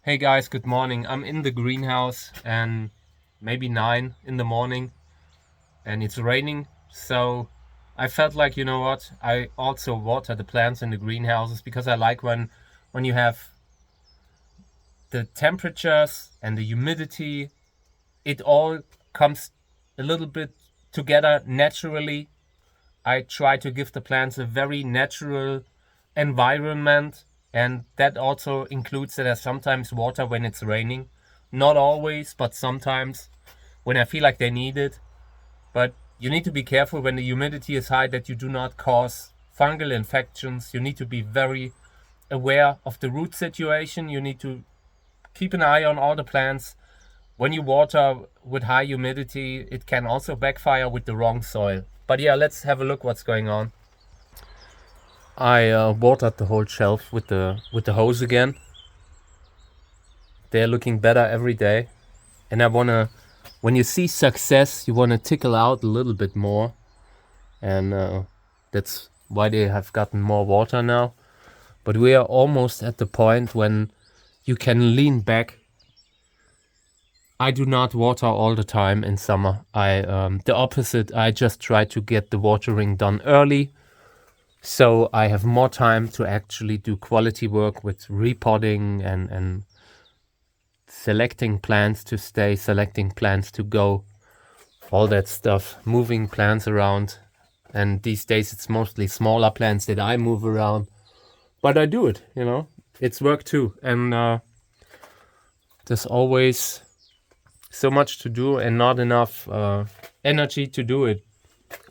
Hey guys, good morning. I'm in the greenhouse and maybe 9 in the morning and it's raining. So I felt like, you know what? I also water the plants in the greenhouses because I like when you have the temperatures and the humidity, it all comes a little bit together naturally. I try to give the plants a very natural environment, and that also includes that I sometimes water when it's raining. Not always, but sometimes when I feel like they need it. But you need to be careful when the humidity is high that you do not cause fungal infections. You need to be very aware of the root situation. You need to keep an eye on all the plants. When you water with high humidity, it can also backfire with the wrong soil. But yeah, let's have a look what's going on. I watered the whole shelf with the hose again. They're looking better every day, and I wanna. When you see success, you wanna tickle out a little bit more, and that's why they have gotten more water now. But we are almost at the point when you can lean back. I do not water all the time in summer. The opposite. I just try to get the watering done early, so I have more time to actually do quality work with repotting and selecting plants to stay, selecting plants to go, all that stuff, moving plants around. And these days it's mostly smaller plants that I move around, but I do it, it's work too. And there's always so much to do and not enough energy to do it,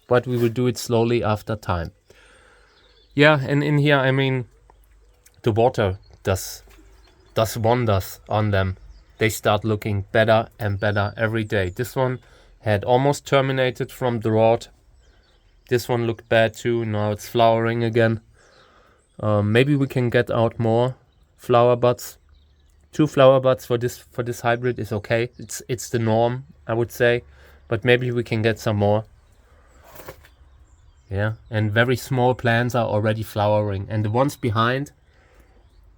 but we will do it slowly after time. Yeah, and in here, I mean, the water does wonders on them. They start looking better and better every day. This one had almost terminated from the rot. This one looked bad too. Now it's flowering again. Maybe we can get out more flower buds. 2 flower buds for this hybrid is okay. It's the norm, I would say, but maybe we can get some more. Yeah, and very small plants are already flowering, and the ones behind,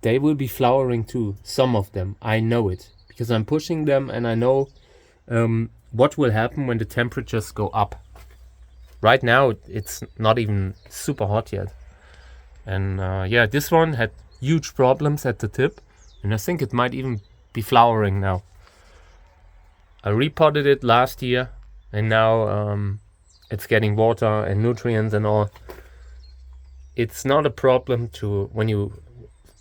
they will be flowering too. Some of them, I know it because I'm pushing them, and I know what will happen when the temperatures go up. Right now, it's not even super hot yet. And yeah, this one had huge problems at the tip, and I think it might even be flowering now. I repotted it last year, and now it's getting water and nutrients and all. It's not a problem to when you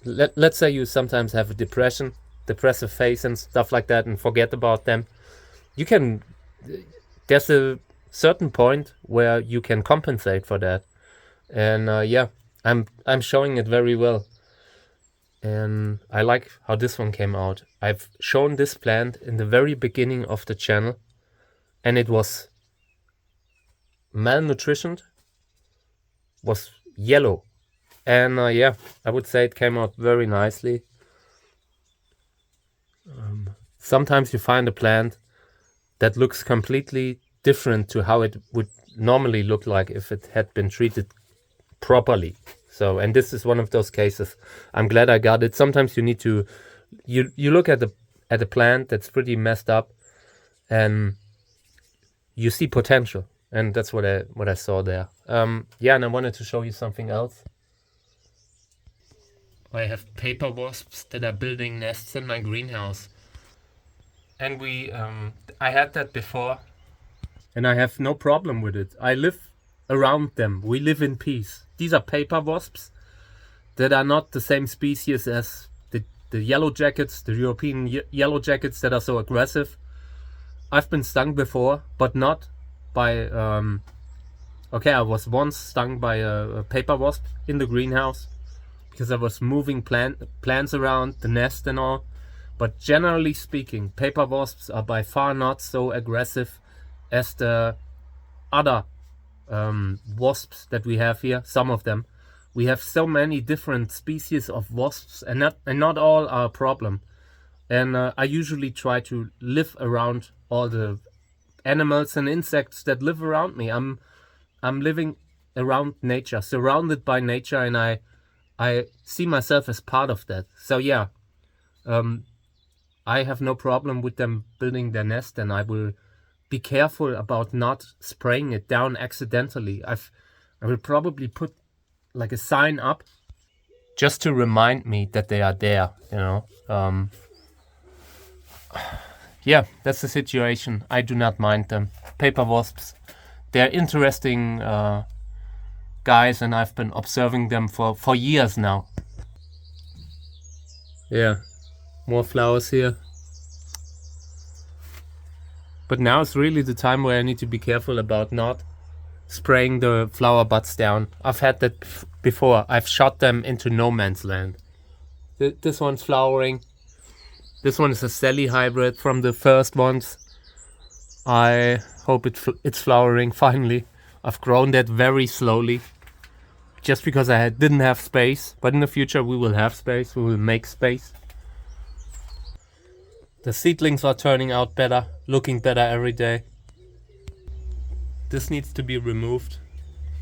let's say you sometimes have a depressive phase and stuff like that, and forget about them. You can. There's a certain point where you can compensate for that, and yeah, I'm showing it very well, and I like how this one came out. I've shown this plant in the very beginning of the channel, and it was malnutritioned, was yellow, and yeah, I would say it came out very nicely. Sometimes you find a plant that looks completely different to how it would normally look like if it had been treated properly. So, and this is one of those cases. I'm glad I got it. Sometimes you need to, you look at a plant that's pretty messed up, and you see potential, and that's what I saw there. Yeah, and I wanted to show you something else. I have paper wasps that are building nests in my greenhouse, and I had that before, and I have no problem with it. I live around them. We live in peace. These are paper wasps that are not the same species as the yellow jackets, the European yellow jackets that are so aggressive. I've been stung before, but not by. Okay, I was once stung by a paper wasp in the greenhouse because I was moving plants around the nest and all. But generally speaking, paper wasps are by far not so aggressive as the other wasps that we have here. Some of them. We have so many different species of wasps, and not all are a problem. And I usually try to live around all the animals and insects that live around me. I'm living around nature, surrounded by nature, and I see myself as part of that. So yeah, I have no problem with them building their nest, and I will be careful about not spraying it down accidentally. I will probably put like a sign up just to remind me that they are there, you know. Yeah, that's the situation. I do not mind them. Paper wasps, they're interesting guys, and I've been observing them for years now. Yeah, more flowers here. But now is really the time where I need to be careful about not spraying the flower buds down. I've had that before. I've shot them into no man's land. This one's flowering. This one is a Sally hybrid from the first ones. I hope it's flowering finally. I've grown that very slowly, just because I didn't have space. But in the future we will have space. We will make space. The seedlings are turning out better, looking better every day. This needs to be removed,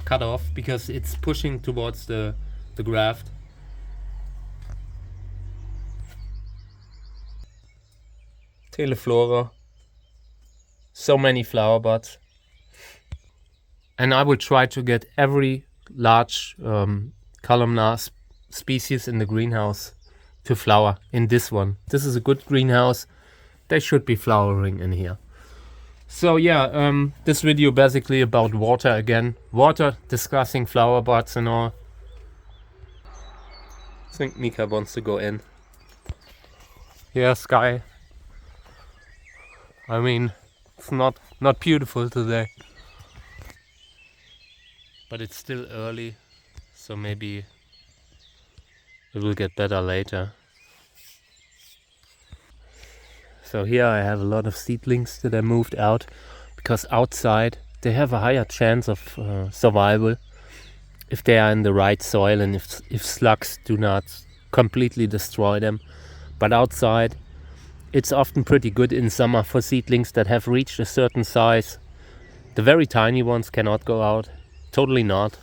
cut off, because it's pushing towards the graft. Teleflora. So many flower buds. And I will try to get every large columnar species in the greenhouse to flower in this one. This is a good greenhouse. They should be flowering in here. So yeah, this video basically about water again. Water, discussing flower buds and all. I think Mika wants to go in. Yeah, sky. I mean, it's not beautiful today. But it's still early, so maybe it will get better later. So here I have a lot of seedlings that I moved out, because outside they have a higher chance of survival if they are in the right soil and if slugs do not completely destroy them. But outside it's often pretty good in summer for seedlings that have reached a certain size. The very tiny ones cannot go out, totally not.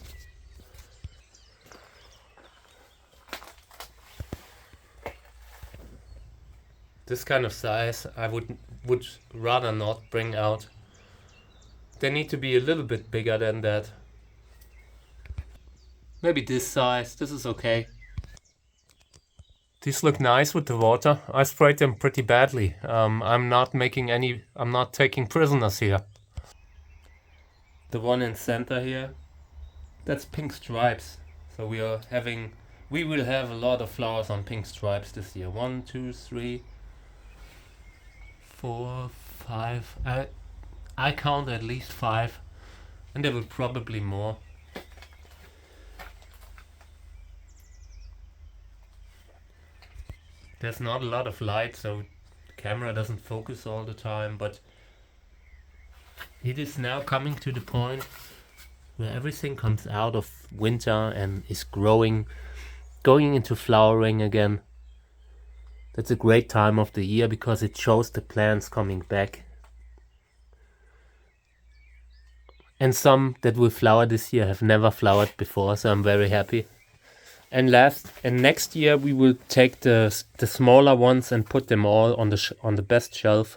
This kind of size I would rather not bring out. They need to be a little bit bigger than that. Maybe this size, this is okay. These look nice with the water. I sprayed them pretty badly. I'm not taking prisoners here. The one in center here, that's pink stripes. So we will have a lot of flowers on pink stripes this year. 1, 2, 3, 4, 5. I count at least 5, and there will probably more. There's not a lot of light, so the camera doesn't focus all the time, but it is now coming to the point where everything comes out of winter and is going into flowering again. That's a great time of the year because it shows the plants coming back. And some that will flower this year have never flowered before, so I'm very happy. And next year we will take the smaller ones and put them all on the best shelf.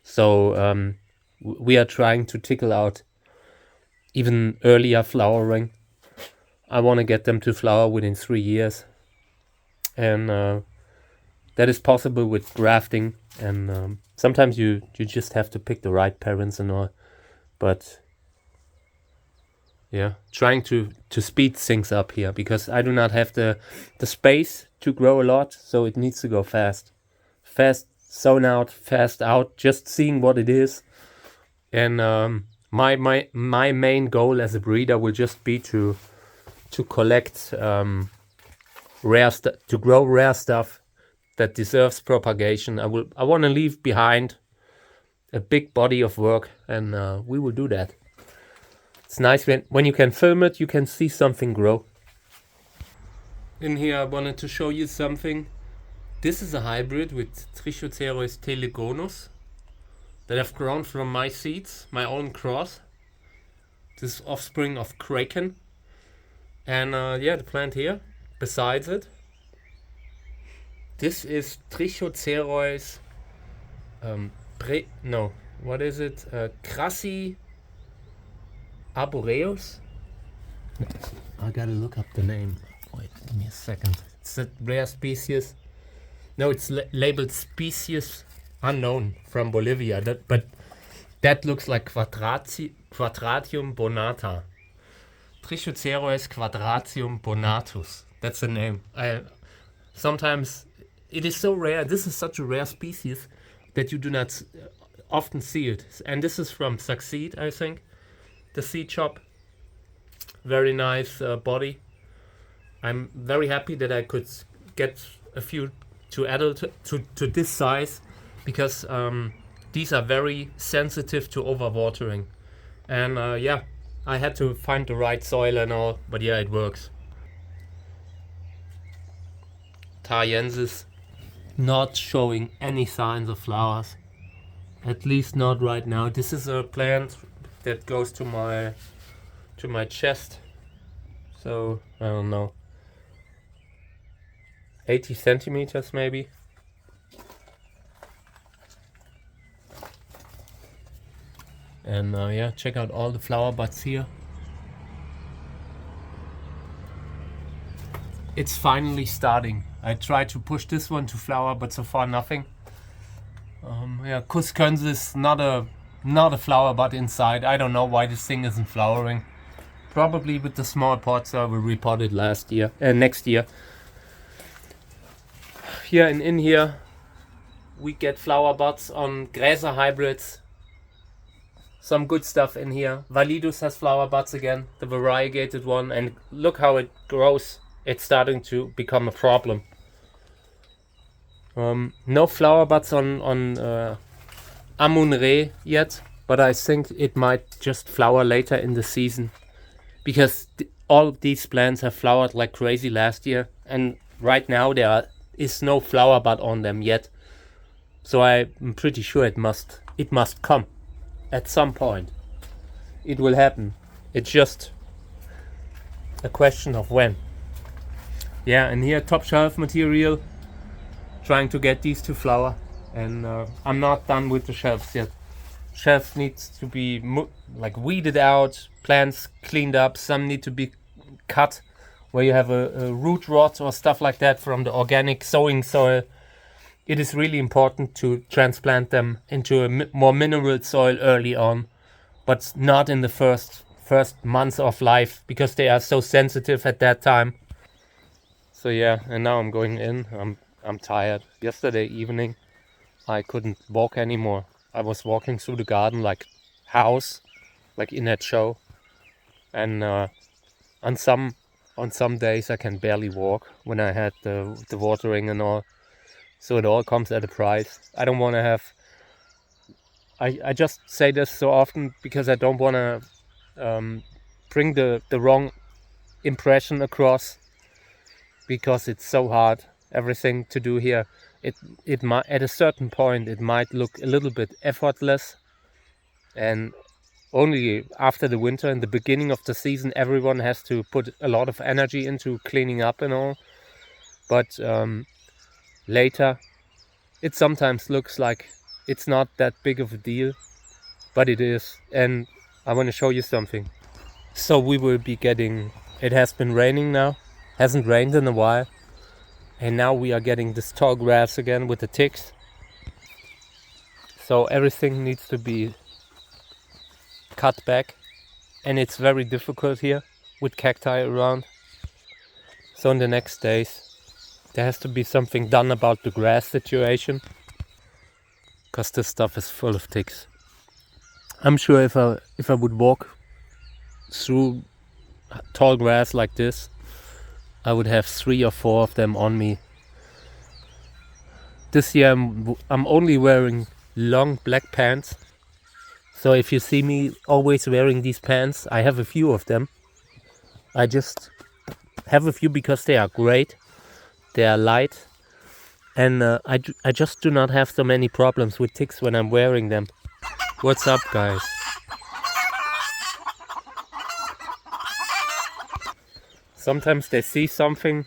So we are trying to tickle out even earlier flowering. I want to get them to flower within 3 years, and that is possible with grafting. And sometimes you just have to pick the right parents and all, but yeah, trying to speed things up here because I do not have the space to grow a lot, so it needs to go fast, sown out, fast out, just seeing what it is. And my main goal as a breeder will just be to collect to grow rare stuff that deserves propagation. I want to leave behind a big body of work, and we will do that. It's nice when you can film it, you can see something grow. In here I wanted to show you something. This is a hybrid with Trichocereus telegonus that I've grown from my seeds, my own cross. This is offspring of Kraken. And yeah, the plant here, besides it. This is Trichocereus. What is it? Crassi arboreus? I gotta look up the name. Wait, give me a second. It's a rare species. No, it's labeled species unknown from Bolivia. But that looks like Quadratium bonata. Trichocereus quadratium bonatus. That's the name. Sometimes it is so rare. This is such a rare species that you do not often see it. And this is from Succeed, I think. The seed shop. Very nice body. I'm very happy that I could get a few to adult to this size, because these are very sensitive to overwatering. And yeah, I had to find the right soil and all, but yeah, it works. Thaiensis not showing any signs of flowers, at least not right now. This is a plant that goes to my chest, so I don't know, 80 centimeters maybe. And yeah, check out all the flower buds here. It's finally starting. I tried to push this one to flower, but so far nothing. Yeah, Cuscensis, not a flower bud inside. I don't know why this thing isn't flowering. Probably with the small pots I will repot it next year. Here and in here we get flower buds on Gräser hybrids. Some good stuff in here. Validus has flower buds again, the variegated one, and look how it grows. It's starting to become a problem. No flower buds on Amun-Re yet, but I think it might just flower later in the season, because all of these plants have flowered like crazy last year, and right now there is no flower bud on them yet. So I'm pretty sure it must come at some point. It will happen. It's just a question of when. Yeah, and here top shelf material, trying to get these to flower, and I'm not done with the shelves yet. Shelf needs to be weeded out, plants cleaned up, some need to be cut where you have a root rot or stuff like that from the organic sowing soil. It is really important to transplant them into a more mineral soil early on, but not in the first months of life, because they are so sensitive at that time. So yeah, and now I'm going in. I'm tired. Yesterday evening I couldn't walk anymore. I was walking through the garden like house, like in that show. And on some days I can barely walk when I had the watering and all. So it all comes at a price. I don't want to have... I just say this so often because I don't want to bring the wrong impression across, because it's so hard, everything to do here. It might, at a certain point, it might look a little bit effortless, and only after the winter, in the beginning of the season, everyone has to put a lot of energy into cleaning up and all. But later, it sometimes looks like it's not that big of a deal, but it is. And I want to show you something. So we will be getting... It has been raining now. Hasn't rained in a while, and now we are getting this tall grass again with the ticks. So everything needs to be cut back, and it's very difficult here with cacti around. So in the next days there has to be something done about the grass situation, because this stuff is full of ticks. I'm sure if I would walk through tall grass like this, I would have 3 or 4 of them on me. This year I'm only wearing long black pants. So if you see me always wearing these pants, I have a few of them. I just have a few because they are great. They are light. And I just do not have so many problems with ticks when I'm wearing them. What's up, guys? Sometimes they see something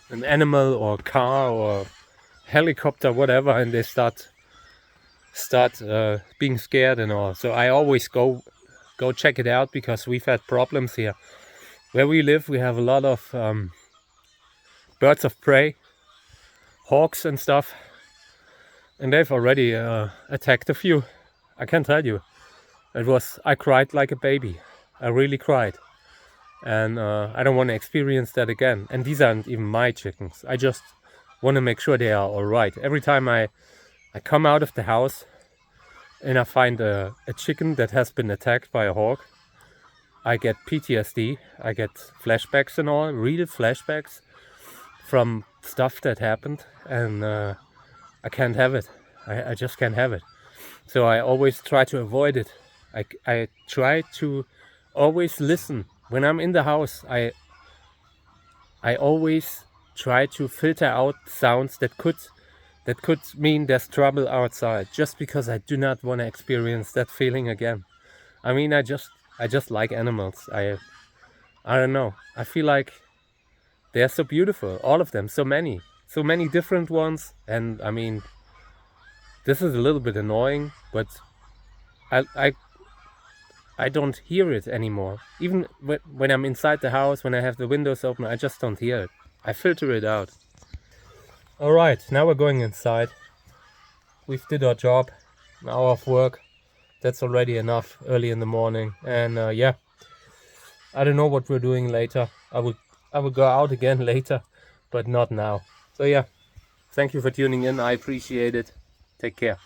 an animal or car or helicopter, whatever, and they start being scared and all. So I always go check it out, because we've had problems here where we live. We have a lot of birds of prey, hawks and stuff, and they've already attacked a few. I can tell you, I cried like a baby. I really cried, and I don't want to experience that again. And these aren't even my chickens. I just want to make sure they are all right. Every time I come out of the house and I find a chicken that has been attacked by a hawk, I get PTSD. I get flashbacks and all, real flashbacks from stuff that happened, and I can't have it. I just can't have it. So I always try to avoid it. I try to always listen. When I'm in the house, I always try to filter out sounds that could mean there's trouble outside, just because I do not want to experience that feeling again. I mean, I just like animals. I don't know. I feel like they're so beautiful, all of them, so many different ones. And I mean, this is a little bit annoying, but I don't hear it anymore. Even when I'm inside the house, when I have the windows open, I just don't hear it. I filter it out. All right, now we're going inside. We've did our job, an hour of work. That's already enough early in the morning. And yeah, I don't know what we're doing later. I will go out again later, but not now. So yeah, thank you for tuning in. I appreciate it. Take care.